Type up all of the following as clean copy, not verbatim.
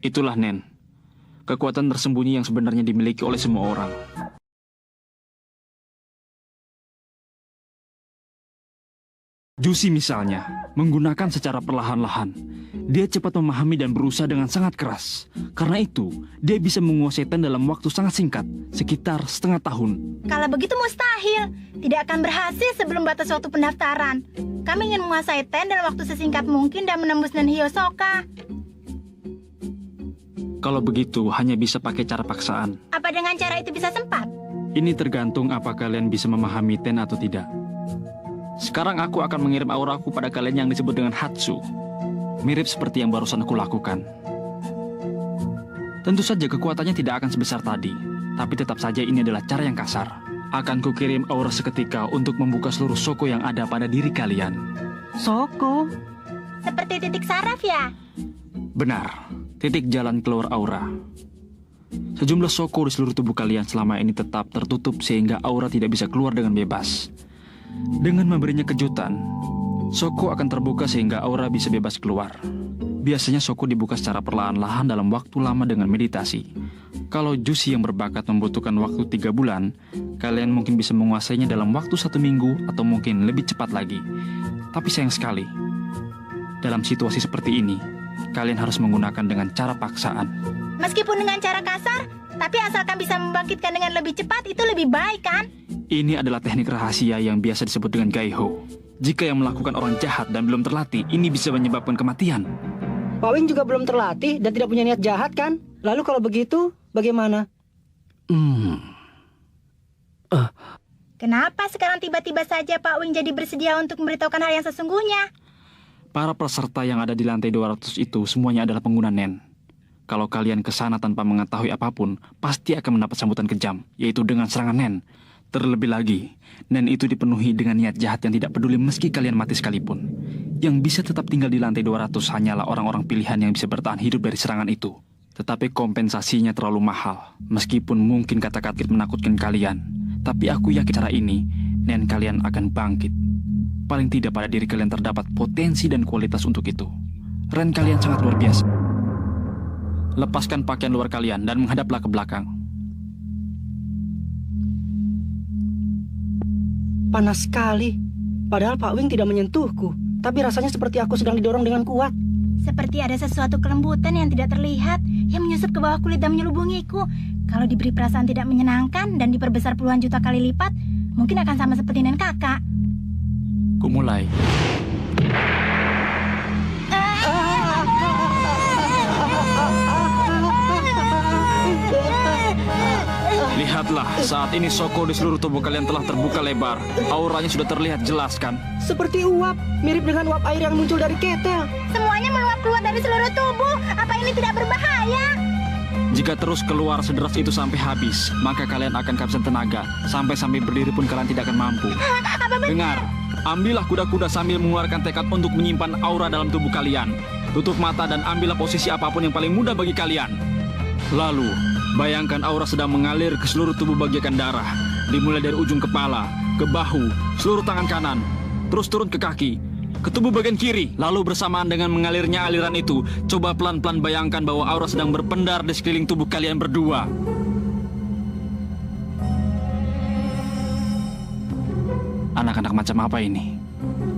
Itulah Nen, kekuatan tersembunyi yang sebenarnya dimiliki oleh semua orang. Jusi misalnya, menggunakan secara perlahan-lahan. Dia cepat memahami dan berusaha dengan sangat keras. Karena itu, dia bisa menguasai Ten dalam waktu sangat singkat, sekitar setengah tahun. Kalau begitu mustahil. Tidak akan berhasil sebelum batas waktu pendaftaran. Kami ingin menguasai Ten dalam waktu sesingkat mungkin dan menembus Nen Hyosoka. Kalau begitu, hanya bisa pakai cara paksaan. Apa dengan cara itu bisa sempat? Ini tergantung apa kalian bisa memahami Ten atau tidak. Sekarang aku akan mengirim auraku pada kalian yang disebut dengan Hatsu. Mirip seperti yang barusan aku lakukan. Tentu saja kekuatannya tidak akan sebesar tadi. Tapi tetap saja ini adalah cara yang kasar. Akan kukirim aura seketika untuk membuka seluruh soko yang ada pada diri kalian. Soko? Seperti titik saraf ya? Benar, titik jalan keluar aura. Sejumlah soko di seluruh tubuh kalian selama ini tetap tertutup sehingga aura tidak bisa keluar dengan bebas. Dengan memberinya kejutan, soko akan terbuka sehingga aura bisa bebas keluar. Biasanya soko dibuka secara perlahan-lahan dalam waktu lama dengan meditasi. Kalau Jusi yang berbakat membutuhkan waktu 3 bulan, kalian mungkin bisa menguasainya dalam waktu 1 minggu atau mungkin lebih cepat lagi. Tapi sayang sekali, dalam situasi seperti ini, kalian harus menggunakan dengan cara paksaan. Meskipun dengan cara kasar, tapi asalkan bisa membangkitkan dengan lebih cepat, itu lebih baik kan? Ini adalah teknik rahasia yang biasa disebut dengan Gaiho. Jika yang melakukan orang jahat dan belum terlatih, ini bisa menyebabkan kematian. Pak Wing juga belum terlatih dan tidak punya niat jahat kan? Lalu kalau begitu, bagaimana? Kenapa sekarang tiba-tiba saja Pak Wing jadi bersedia untuk memberitahukan hal yang sesungguhnya? Para peserta yang ada di lantai 200 itu semuanya adalah pengguna Nen. Kalau kalian ke sana tanpa mengetahui apapun, pasti akan mendapat sambutan kejam, yaitu dengan serangan Nen. Terlebih lagi, Nen itu dipenuhi dengan niat jahat yang tidak peduli meski kalian mati sekalipun. Yang bisa tetap tinggal di lantai 200 hanyalah orang-orang pilihan yang bisa bertahan hidup dari serangan itu. Tetapi kompensasinya terlalu mahal, meskipun mungkin kata-kata menakutkan kalian. Tapi aku yakin cara ini, Nen kalian akan bangkit. Paling tidak pada diri kalian terdapat potensi dan kualitas untuk itu. Ren kalian sangat luar biasa. Lepaskan pakaian luar kalian dan menghadaplah ke belakang. Panas sekali. Padahal Pak Wing tidak menyentuhku. Tapi rasanya seperti aku sedang didorong dengan kuat. Seperti ada sesuatu kelembutan yang tidak terlihat yang menyusup ke bawah kulit dan menyelubungiku. Kalau diberi perasaan tidak menyenangkan dan diperbesar puluhan juta kali lipat, mungkin akan sama seperti Nen kakak. Kumulai. Lihatlah, saat ini soko di seluruh tubuh kalian telah terbuka lebar. Auranya sudah terlihat jelas kan? Seperti uap, mirip dengan uap air yang muncul dari ketel. Semuanya meluap keluar dari seluruh tubuh. Apa ini tidak berbahaya? Jika terus keluar sederas itu sampai habis, maka kalian akan kehabisan tenaga. Sampai berdiri pun kalian tidak akan mampu. Dengar, ambillah kuda-kuda sambil mengeluarkan tekad untuk menyimpan aura dalam tubuh kalian. Tutup mata dan ambillah posisi apapun yang paling mudah bagi kalian. Lalu, bayangkan aura sedang mengalir ke seluruh tubuh bagian darah. Dimulai dari ujung kepala, ke bahu, seluruh tangan kanan, terus turun ke kaki, ke tubuh bagian kiri. Lalu bersamaan dengan mengalirnya aliran itu, coba pelan-pelan bayangkan bahwa aura sedang berpendar di sekeliling tubuh kalian berdua. Anak-anak macam apa ini?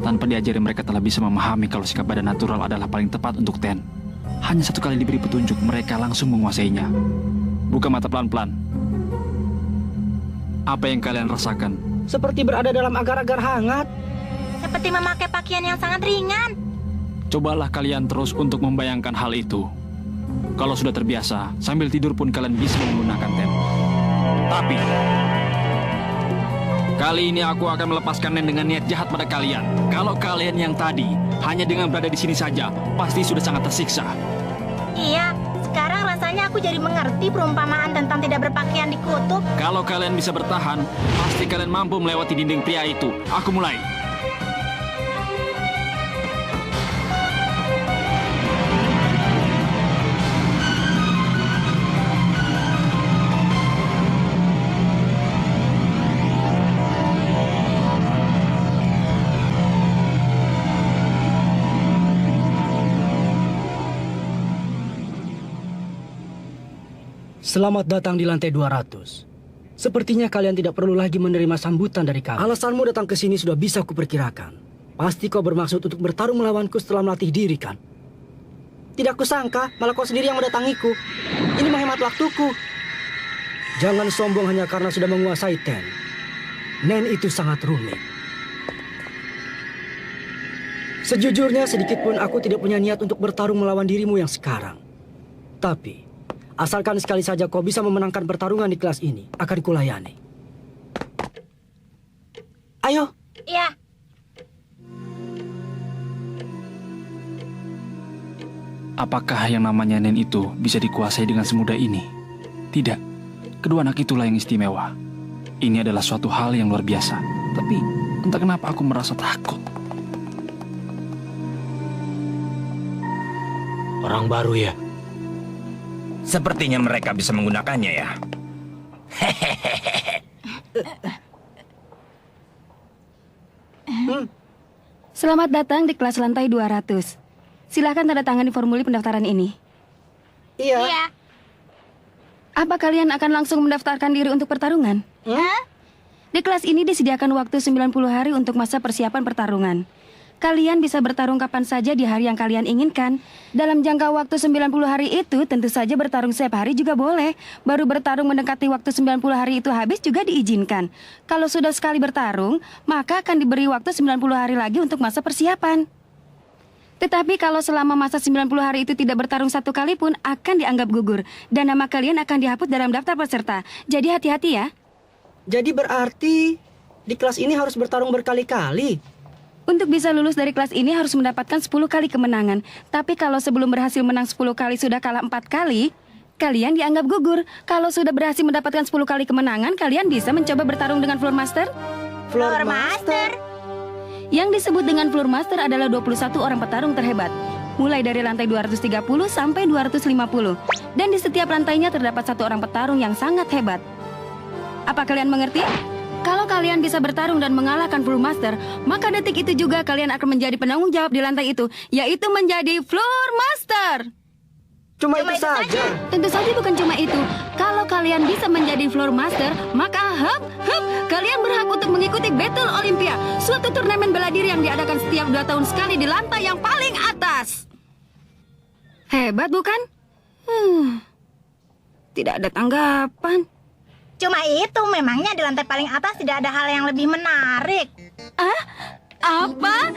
Tanpa diajari mereka telah bisa memahami kalau sikap badan natural adalah paling tepat untuk Ten. Hanya satu kali diberi petunjuk, mereka langsung menguasainya. Buka mata pelan-pelan. Apa yang kalian rasakan? Seperti berada dalam agar-agar hangat. Seperti memakai pakaian yang sangat ringan. Cobalah kalian terus untuk membayangkan hal itu. Kalau sudah terbiasa, sambil tidur pun kalian bisa menggunakan Ten. Tapi kali ini aku akan melepaskan Nen dengan niat jahat pada kalian. Kalau kalian yang tadi hanya dengan berada di sini saja, pasti sudah sangat tersiksa. Iya, sekarang rasanya aku jadi mengerti perumpamaan tentang tidak berpakaian di kutub. Kalau kalian bisa bertahan, pasti kalian mampu melewati dinding pria itu. Aku mulai. Selamat datang di lantai 200. Sepertinya kalian tidak perlu lagi menerima sambutan dari kami. Alasanmu datang ke sini sudah bisa kuperkirakan. Pasti kau bermaksud untuk bertarung melawanku setelah melatih diri, kan? Tidak kusangka, malah kau sendiri yang mendatangiku. Ini menghemat waktuku. Jangan sombong hanya karena sudah menguasai Ten. Nen itu sangat rumit. Sejujurnya sedikit pun aku tidak punya niat untuk bertarung melawan dirimu yang sekarang. Tapi, asalkan sekali saja kau bisa memenangkan pertarungan di kelas ini, akan kulayani. Ayo. Iya. Apakah yang namanya Nen itu bisa dikuasai dengan semudah ini? Tidak. Kedua anak itulah yang istimewa. Ini adalah suatu hal yang luar biasa. Tapi, entah kenapa aku merasa takut. Orang baru ya? Sepertinya mereka bisa menggunakannya ya. Selamat datang di kelas lantai 200. Silakan tanda tangan di formulir pendaftaran ini. Iya. Apa kalian akan langsung mendaftarkan diri untuk pertarungan? Di kelas ini disediakan waktu 90 hari untuk masa persiapan pertarungan. Kalian bisa bertarung kapan saja di hari yang kalian inginkan. Dalam jangka waktu 90 hari itu, tentu saja bertarung setiap hari juga boleh. Baru bertarung mendekati waktu 90 hari itu habis juga diizinkan. Kalau sudah sekali bertarung, maka akan diberi waktu 90 hari lagi untuk masa persiapan. Tetapi kalau selama masa 90 hari itu tidak bertarung satu kali pun, akan dianggap gugur. Dan nama kalian akan dihapus dalam daftar peserta. Jadi hati-hati ya. Jadi berarti di kelas ini harus bertarung berkali-kali. Untuk bisa lulus dari kelas ini harus mendapatkan 10 kali kemenangan. Tapi kalau sebelum berhasil menang 10 kali sudah kalah 4 kali, kalian dianggap gugur. Kalau sudah berhasil mendapatkan 10 kali kemenangan, kalian bisa mencoba bertarung dengan Floor Master. Floor Master. Yang disebut dengan Floor Master adalah 21 orang petarung terhebat. Mulai dari lantai 230 sampai 250. Dan di setiap lantainya terdapat satu orang petarung yang sangat hebat. Apa kalian mengerti? Kalau kalian bisa bertarung dan mengalahkan Floor Master, maka detik itu juga kalian akan menjadi penanggung jawab di lantai itu, yaitu menjadi Floor Master. Cuma itu saja. Tentu saja bukan cuma itu. Kalau kalian bisa menjadi Floor Master, maka kalian berhak untuk mengikuti Battle Olympia, suatu turnamen bela diri yang diadakan setiap 2 tahun sekali di lantai yang paling atas. Hebat bukan? Tidak ada tanggapan. Cuma itu, memangnya di lantai paling atas tidak ada hal yang lebih menarik. Apa?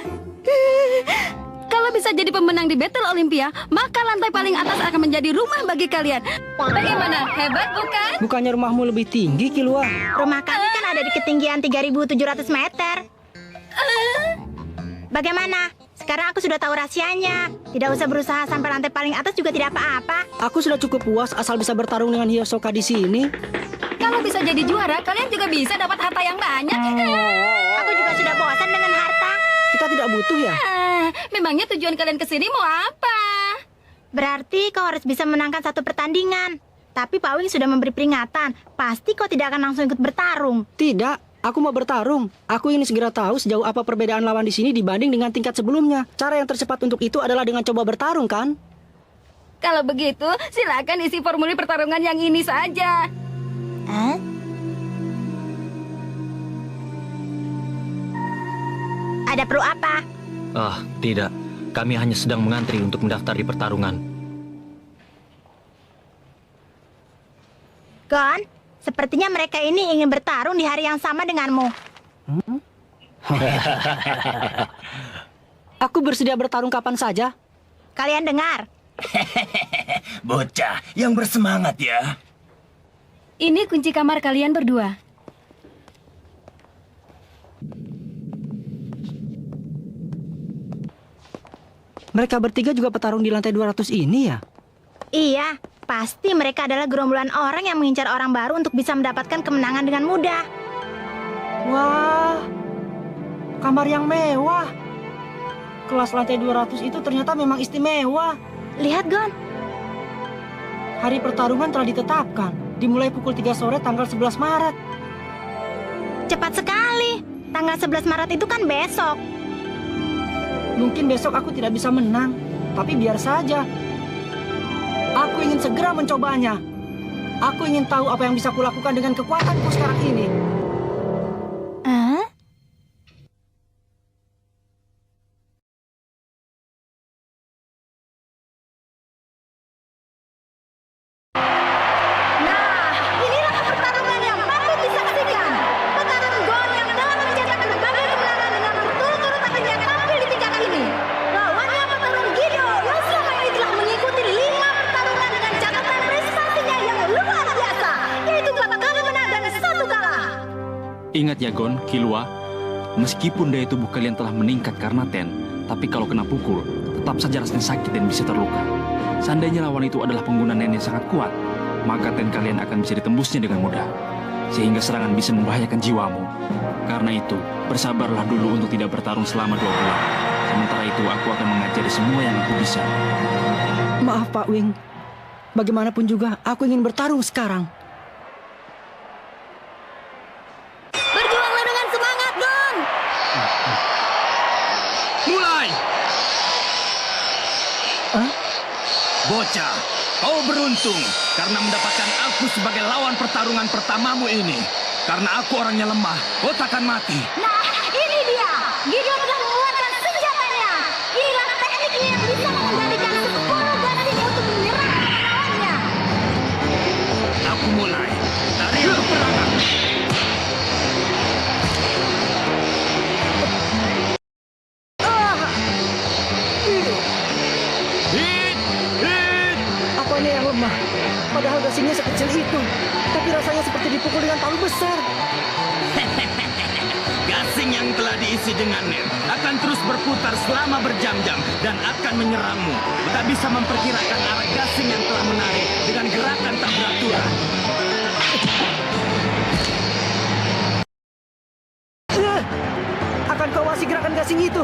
Kalau bisa jadi pemenang di Battle Olympia, maka lantai paling atas akan menjadi rumah bagi kalian. Bagaimana? Hebat bukan? Bukannya rumahmu lebih tinggi, Kilua? Rumah kami kan ada di ketinggian 3.700 meter. Bagaimana? Sekarang aku sudah tahu rahasianya. Tidak usah berusaha sampai lantai paling atas juga tidak apa-apa. Aku sudah cukup puas asal bisa bertarung dengan Hiyosoka di sini. Kalau bisa jadi juara, kalian juga bisa dapat harta yang banyak. Aku juga sudah bosan dengan harta. Kita tidak butuh ya? Memangnya tujuan kalian ke sini mau apa? Berarti kau harus bisa menangkan satu pertandingan. Tapi Pak Wing sudah memberi peringatan. Pasti kau tidak akan langsung ikut bertarung. Tidak, aku mau bertarung. Aku ingin segera tahu sejauh apa perbedaan lawan di sini dibanding dengan tingkat sebelumnya. Cara yang tercepat untuk itu adalah dengan coba bertarung, kan? Kalau begitu, silakan isi formulir pertarungan yang ini saja. Ada perlu apa? Tidak. Kami hanya sedang mengantri untuk mendaftar di pertarungan. Gon, sepertinya mereka ini ingin bertarung di hari yang sama denganmu. Aku bersedia bertarung kapan saja. Kalian dengar? Bocah yang bersemangat ya. Ini kunci kamar kalian berdua. Mereka bertiga juga petarung di lantai 200 ini ya? Iya, pasti mereka adalah gerombolan orang yang mengincar orang baru untuk bisa mendapatkan kemenangan dengan mudah. Wah, kamar yang mewah. Kelas lantai 200 itu ternyata memang istimewa. Lihat, Gon. Hari pertarungan telah ditetapkan. Dimulai pukul 3 sore tanggal 11 Maret. Cepat sekali. Tanggal 11 Maret itu kan besok. Mungkin besok aku tidak bisa menang, tapi biar saja. Aku ingin segera mencobanya. Aku ingin tahu apa yang bisa kulakukan dengan kekuatanku sekarang ini. Hah? Nah, inilah pertarungan yang patut disaksikan. Petarung Gon yang telah mencetakkan berbagai kemenangan dengan berturut-turut akhirnya tampil di tingkat ini. Lawannya petarung Gido yang selama ini telah mengikuti 5 pertarungan dengan catatan prestasinya yang luar biasa, yaitu 8 kali menang dan 1 kalah. Ingat ya Gon, Killua, meskipun daya tubuh kalian telah meningkat karena Ten, tapi kalau kena pukul, tetap saja rasanya sakit dan bisa terluka. Seandainya lawan itu adalah pengguna Nen yang sangat kuat, maka Ten kalian akan bisa ditembusnya dengan mudah, sehingga serangan bisa membahayakan jiwamu. Karena itu, bersabarlah dulu untuk tidak bertarung selama 2 bulan. Sementara itu, aku akan mengajari semua yang aku bisa. Maaf Pak Wing, bagaimanapun juga aku ingin bertarung sekarang. Berjuanglah dengan semangat, Gon! Mulai! Hah? Bocah, kau beruntung karena mendapatkan aku sebagai lawan pertarungan pertamamu ini. Karena aku orangnya lemah, kau takkan mati. Nah, ini dia. Gideon telah mengeluarkan senjatanya. Inilah tekniknya yang bisa mengendalikan 10 gasing untuk menyerang lawannya. Aku mulai. Tarian peperangan. Hit! Hit! Apanya yang lemah? Padahal gasingnya sekecil itu. Tapi rasanya seperti dipukul dengan palu besar. Gasing yang telah diisi dengan nen akan terus berputar selama berjam-jam dan akan menyerangmu. Tak bisa memperkirakan arah gasing yang telah menarik dengan gerakan tak beraturan. Akan kau wasi gerakan gasing itu?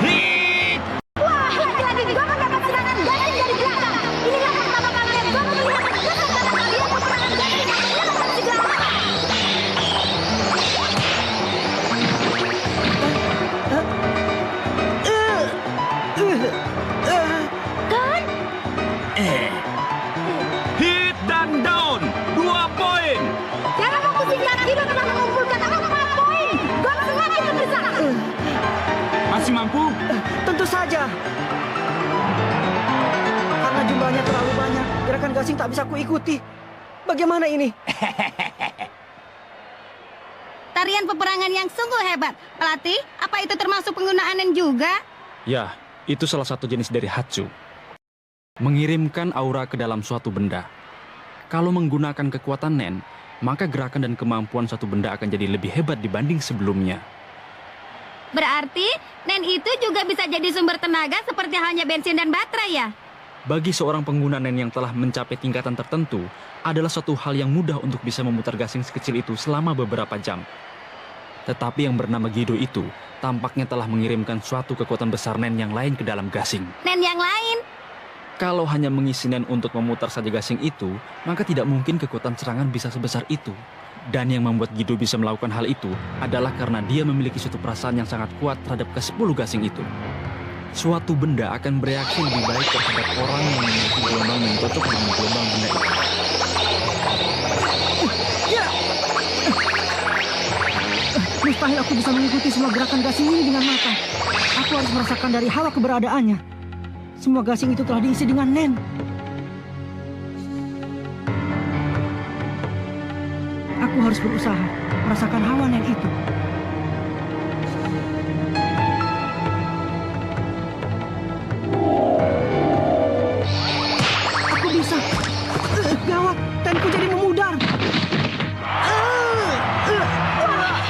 Hit! Wah, lagi-lagi Gon mendapat serangan gasing dari belakang. Inilah pertama kalinya Gon melihat kesempatan kalian peperangan gasing yang menyerang segala. Gon, Hit dan down! 2 poin! dalam waktu singkat Gideon telah mengumpulkan 4 poin. Gon semakin terdesak. Masih mampu? Tentu saja. Karena jumlahnya terlalu banyak, gerakan gasing tak bisa kuikuti. Bagaimana ini? Tarian peperangan yang sungguh hebat. Pelatih, apa itu termasuk penggunaan nen juga? Ya, itu salah satu jenis dari Hatsu. Mengirimkan aura ke dalam suatu benda. Kalau menggunakan kekuatan Nen, maka gerakan dan kemampuan suatu benda akan jadi lebih hebat dibanding sebelumnya. Berarti nen itu juga bisa jadi sumber tenaga seperti halnya bensin dan baterai ya? Bagi seorang pengguna Nen yang telah mencapai tingkatan tertentu, adalah suatu hal yang mudah untuk bisa memutar gasing sekecil itu selama beberapa jam. Tetapi yang bernama Gido itu, tampaknya telah mengirimkan suatu kekuatan besar Nen yang lain ke dalam gasing. Nen yang lain? Kalau hanya mengisi Nen untuk memutar saja gasing itu, maka tidak mungkin kekuatan serangan bisa sebesar itu. Dan yang membuat Gido bisa melakukan hal itu adalah karena dia memiliki suatu perasaan yang sangat kuat terhadap ke-10 gasing itu. Suatu benda akan bereaksi lebih baik terhadap orang yang memiliki gelombang yang cocok dengan gelombang benda itu. Mustahil aku bisa mengikuti semua gerakan gasing ini dengan mata. Aku harus merasakan dari hawa keberadaannya. Semua gasing itu telah diisi dengan nen. Aku harus berusaha merasakan hawa nen itu. Aku bisa. Gawat, tenku jadi memudar.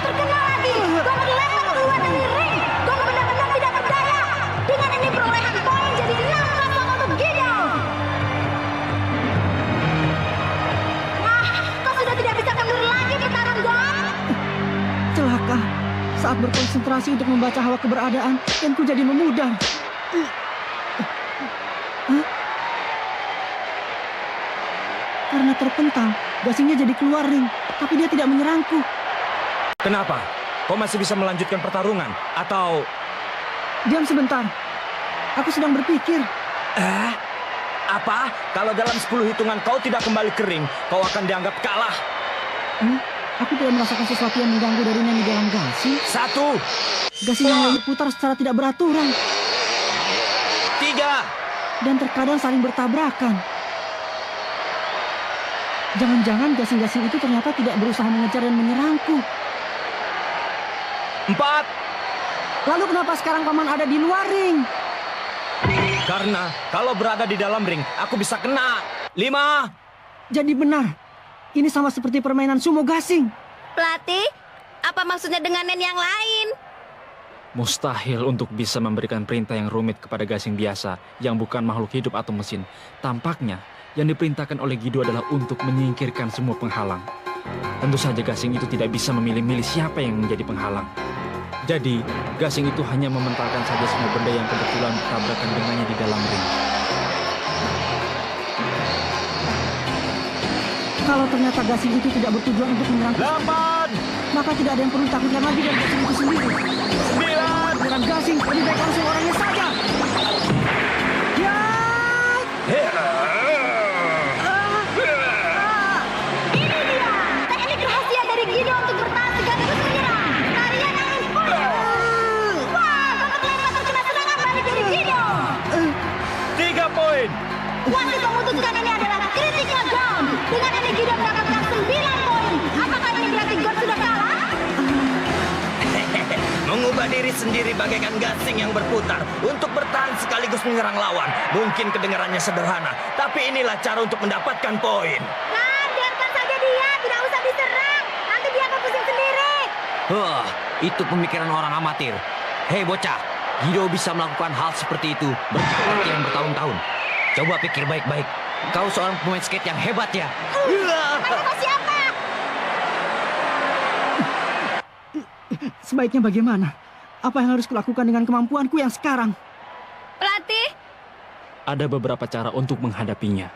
Terkena lagi! Gon dilempar keluar dari ring! Gon benar-benar tidak berdaya! Dengan ini perolehan poin jadi 6-0 untuk Gideon! Wah, kau sudah tidak bisa mundur lagi pertarungan Gon! Celaka. Saat berkonsentrasi untuk membaca hawa keberadaan, tenku jadi memudar. Hah? Karena terpental, gasingnya jadi keluar ring, tapi dia tidak menyerangku. Kenapa? Kau masih bisa melanjutkan pertarungan? Atau... Diam sebentar. Aku sedang berpikir. Apa? Kalau dalam 10 hitungan kau tidak kembali kering, kau akan dianggap kalah. Aku tidak merasakan sesuatu yang mengganggu dari Nen di dalam gasing. 1, Gasing yang berputar secara tidak beraturan 3. dan terkadang saling bertabrakan. Jangan-jangan gasing-gasing itu ternyata tidak berusaha mengejar dan menyerangku. 4. Lalu kenapa sekarang paman ada di luar ring? Karena kalau berada di dalam ring, aku bisa kena. 5. Jadi benar, ini sama seperti permainan sumo gasing. Pelatih, apa maksudnya dengan Nen yang lain? Mustahil untuk bisa memberikan perintah yang rumit kepada gasing biasa yang bukan makhluk hidup atau mesin. Tampaknya yang diperintahkan oleh Guido adalah untuk menyingkirkan semua penghalang. Tentu saja gasing itu tidak bisa memilih-milih siapa yang menjadi penghalang. Jadi, gasing itu hanya mementalkan saja semua benda yang kebetulan bertabrakan dengannya di dalam ring. Kalau ternyata gasing itu tidak bertujuan untuk menyerang, 8. maka tidak ada yang perlu takutkan lagi dari gasing itu sendiri. 9. Dengan gasing, lebih baik langsung orangnya saja. Ya! Ini dia, teknik rahasia dari Guido untuk bertahan sekaligus menyerang. Tarian angin puyuh. Wah, babak lempar terkena serangan balik dari Guido. 3 poin. Wasit memutuskan ini adalah critical ground. Dengan ini Guido mendapatkan 9 poin. Apakah ini berarti God sudah kalah? Mengubah diri sendiri bagaikan gasing yang berputar untuk bertahan sekaligus menyerang lawan. Mungkin kedengarannya sederhana, tapi inilah cara untuk mendapatkan poin. Nah, biarkan saja dia. Tidak usah diserang. Nanti dia akan pusing sendiri. Itu pemikiran orang amatir. Hei bocah, Guido bisa melakukan hal seperti itu berkali yang bertahun-tahun. Coba pikir baik-baik. Kau seorang pemain skate yang hebat ya. Kau siapa? Sebaiknya bagaimana? Apa yang harus kulakukan dengan kemampuanku yang sekarang? Pelatih, Ada beberapa cara untuk menghadapinya,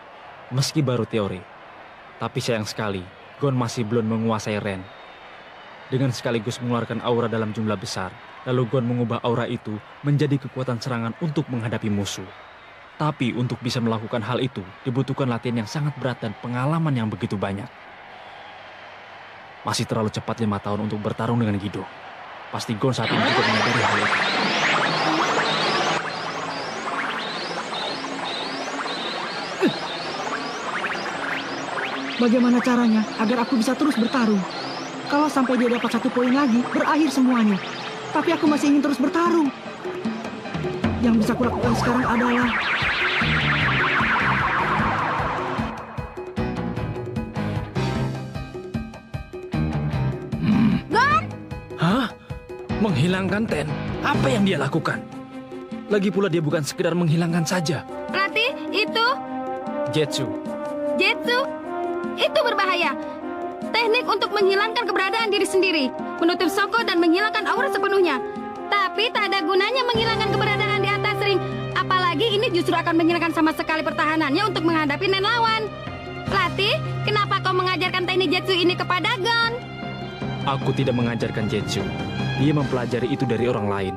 meski baru teori. Tapi sayang sekali, Gon masih belum menguasai Ren. Dengan sekaligus mengeluarkan aura dalam jumlah besar, lalu Gon mengubah aura itu menjadi kekuatan serangan untuk menghadapi musuh. Tapi untuk bisa melakukan hal itu, dibutuhkan latihan yang sangat berat dan pengalaman yang begitu banyak. Masih terlalu cepat 5 tahun untuk bertarung dengan Guido. Pasti Gon saat ini juga menyadari hal itu. Bagaimana caranya agar aku bisa terus bertarung? Kalau sampai dia dapat 1 poin lagi, berakhir semuanya. Tapi aku masih ingin terus bertarung. Yang bisa kulakukan sekarang adalah... Hah? Menghilangkan Ten? Apa yang dia lakukan? Lagi pula dia bukan sekedar menghilangkan saja. pelatih, itu Jetsu. Jetsu. Itu berbahaya. Teknik untuk menghilangkan keberadaan diri sendiri, menutup Soko dan menghilangkan aura sepenuhnya. Tapi tak ada gunanya menghilangkan keberadaan di atas ring. Apalagi ini justru akan menghilangkan sama sekali pertahanannya untuk menghadapi Nen lawan. Pelatih, kenapa kau mengajarkan teknik Jetsu ini kepada Gon? Aku tidak mengajarkan Jetsu. Dia mempelajari itu dari orang lain.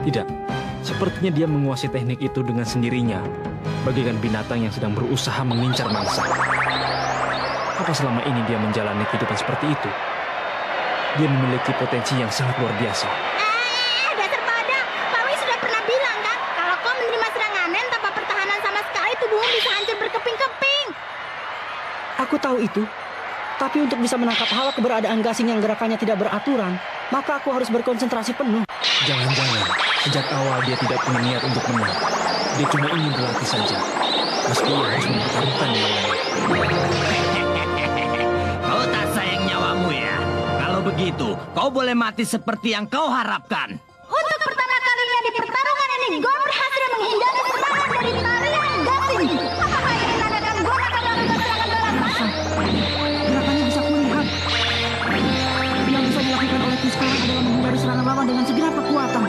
Tidak, sepertinya dia menguasai teknik itu dengan sendirinya, bagaikan binatang yang sedang berusaha mengincar mangsa. Apa selama ini dia menjalani kehidupan seperti itu? Dia memiliki potensi yang sangat luar biasa. Dasar pada. Pak Wi sudah pernah bilang kan, kalau kau menerima serangan Nen tanpa pertahanan sama sekali, tubuhmu bisa hancur berkeping-keping. Aku tahu itu. Tapi untuk bisa menangkap hal keberadaan gasing yang gerakannya tidak beraturan, maka aku harus berkonsentrasi penuh. Jangan-jangan sejak awal dia tidak punya niat untuk menang. Dia cuma ingin berlatih saja, meski ia harus mempertaruhkan nyawanya. Kau tak sayang nyawamu ya? Kalau begitu, kau boleh mati seperti yang kau harapkan. Untuk pertama kalinya di pertarungan ini, Gon berhasil menghindari serangan dari tarian gasing. Apakah ini menandakan Gon akan melakukan serangan balasan? Gerakannya bisa kulihat. Yang bisa dilakukan olehku sekarang adalah menghindari serangan lawan dengan segenap kekuatan.